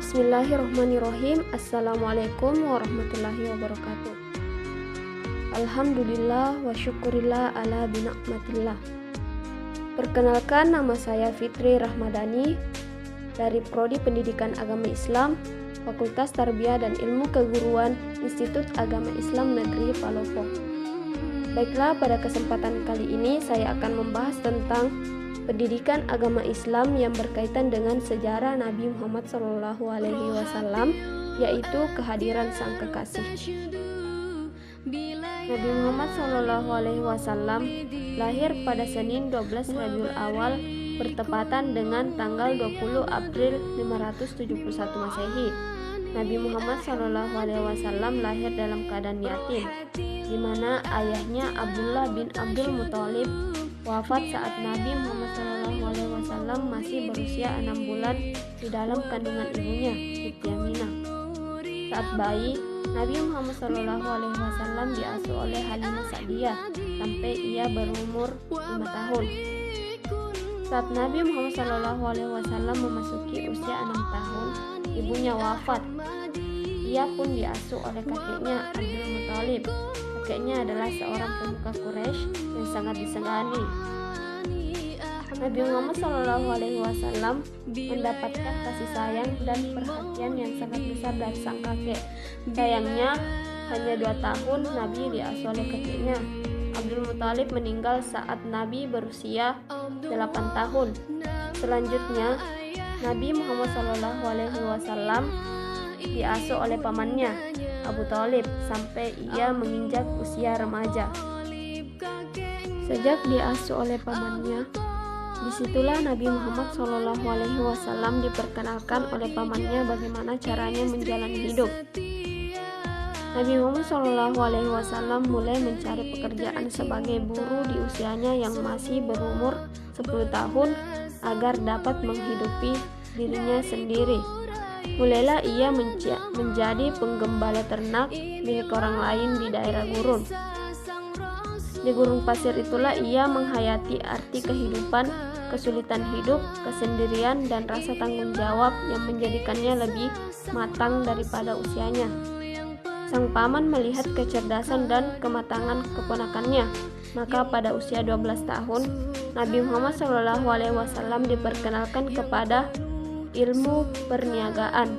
Bismillahirrahmanirrahim. Assalamualaikum warahmatullahi wabarakatuh. Alhamdulillah wa syukurillah ala binikmatillah. Perkenalkan, nama saya Fitri Rahmadani dari Prodi Pendidikan Agama Islam, Fakultas Tarbiyah dan Ilmu Keguruan, Institut Agama Islam Negeri Palopo. Baiklah, pada kesempatan kali ini saya akan membahas tentang pendidikan agama Islam yang berkaitan dengan sejarah Nabi Muhammad SAW, yaitu kehadiran Sang Kekasih. Nabi Muhammad SAW lahir pada Senin 12 Rabiul Awal bertepatan dengan tanggal 20 April 571 Masehi. Nabi Muhammad SAW lahir dalam keadaan yatim, di mana ayahnya Abdullah bin Abdul Muthalib wafat saat Nabi Muhammad SAW masih berusia 6 bulan di dalam kandungan ibunya, Siti Aminah. Saat bayi, Nabi Muhammad SAW diasuh oleh Halimah Sa'diyah sampai ia berumur 5 tahun. Saat Nabi Muhammad SAW memasuki usia 6 tahun, ibunya wafat. Ia pun diasuh oleh kakeknya Abdul Muthalib. Kakeknya adalah seorang pemuka Quraisy yang sangat disegani. Nabi Muhammad SAW mendapatkan kasih sayang dan perhatian yang sangat besar dari sang kakek. Sayangnya, hanya 2 tahun Nabi diasuh oleh kakeknya. Abdul Muthalib meninggal saat Nabi berusia 8 tahun. Selanjutnya, Nabi Muhammad SAW diasuh oleh pamannya, Abu Thalib, sampai ia menginjak usia remaja. Sejak diasuh oleh pamannya, disitulah Nabi Muhammad SAW diperkenalkan oleh pamannya bagaimana caranya menjalani hidup. Nabi Muhammad SAW mulai mencari pekerjaan sebagai buruh di usianya yang masih berumur 10 tahun agar dapat menghidupi dirinya sendiri. Mulailah ia menjadi penggembala ternak milik orang lain di daerah gurun. Di gurun pasir itulah ia menghayati arti kehidupan, kesulitan hidup, kesendirian, dan rasa tanggung jawab yang menjadikannya lebih matang daripada usianya. Sang paman melihat kecerdasan dan kematangan keponakannya, maka pada usia 12 tahun, Nabi Muhammad SAW diperkenalkan kepada ilmu perniagaan.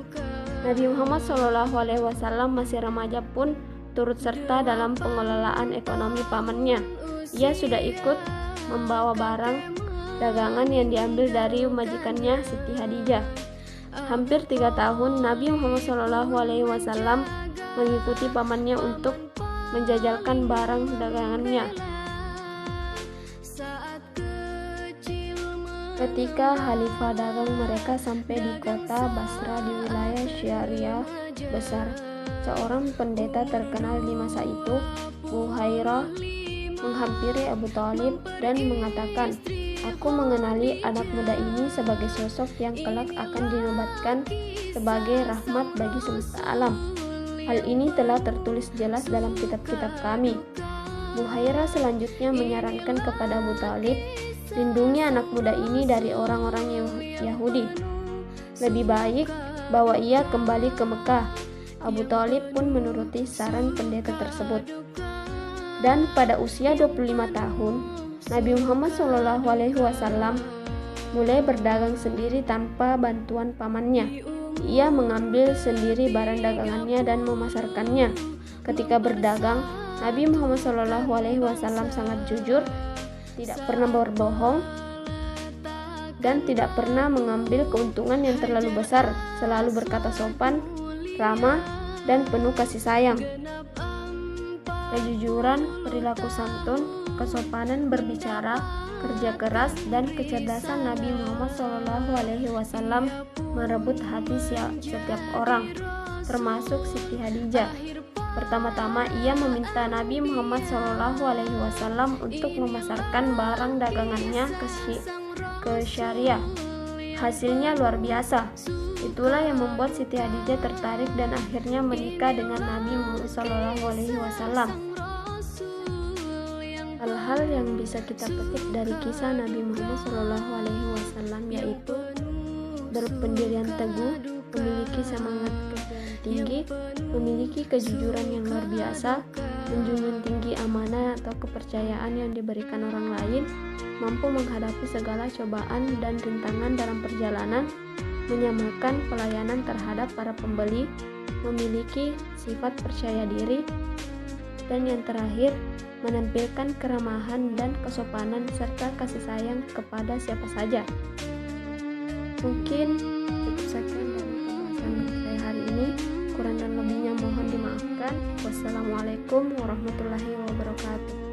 Nabi Muhammad SAW masih remaja pun turut serta dalam pengelolaan ekonomi pamannya. Ia sudah ikut membawa barang dagangan yang diambil dari majikannya Siti Hadijah. Hampir 3 tahun Nabi Muhammad SAW mengikuti pamannya untuk menjajalkan barang dagangannya. Ketika Khalifah dagang mereka sampai di kota Basra di wilayah Syariah besar, seorang pendeta terkenal di masa itu, Buhairah, menghampiri Abu Thalib dan mengatakan, "Aku mengenali anak muda ini sebagai sosok yang kelak akan dinobatkan sebagai rahmat bagi semesta alam. Hal ini telah tertulis jelas dalam kitab-kitab kami." Buhairah selanjutnya menyarankan kepada Abu Thalib, "Lindungi anak muda ini dari orang-orang Yahudi. Lebih baik bawa ia kembali ke Mekah." Abu Thalib pun menuruti saran pendeta tersebut. Dan pada usia 25 tahun, Nabi Muhammad SAW mulai berdagang sendiri tanpa bantuan pamannya. Ia mengambil sendiri barang dagangannya dan memasarkannya. Ketika berdagang, Nabi Muhammad SAW sangat jujur, tidak pernah berbohong, dan tidak pernah mengambil keuntungan yang terlalu besar, selalu berkata sopan, ramah, dan penuh kasih sayang. Kejujuran, perilaku santun, kesopanan berbicara, kerja keras, dan kecerdasan Nabi Muhammad SAW merebut hati setiap orang, termasuk Siti Hadijah. Pertama-tama ia meminta Nabi Muhammad SAW untuk memasarkan barang dagangannya ke Syariah. Hasilnya luar biasa. Itulah yang membuat Siti Hadijah tertarik dan akhirnya menikah dengan Nabi Muhammad SAW. Hal-hal yang bisa kita petik dari kisah Nabi Muhammad SAW yaitu berpendirian teguh, memiliki semangat kerja yang tinggi, memiliki kejujuran yang luar biasa, menjunjung tinggi amanah atau kepercayaan yang diberikan orang lain, mampu menghadapi segala cobaan dan rintangan dalam perjalanan, menyamakan pelayanan terhadap para pembeli, memiliki sifat percaya diri, dan yang terakhir, menampilkan keramahan dan kesopanan serta kasih sayang kepada siapa saja. Mungkin cukup sekian dari pembahasan saya hari ini. Kurang dan lebihnya mohon dimaafkan. Wassalamualaikum warahmatullahi wabarakatuh.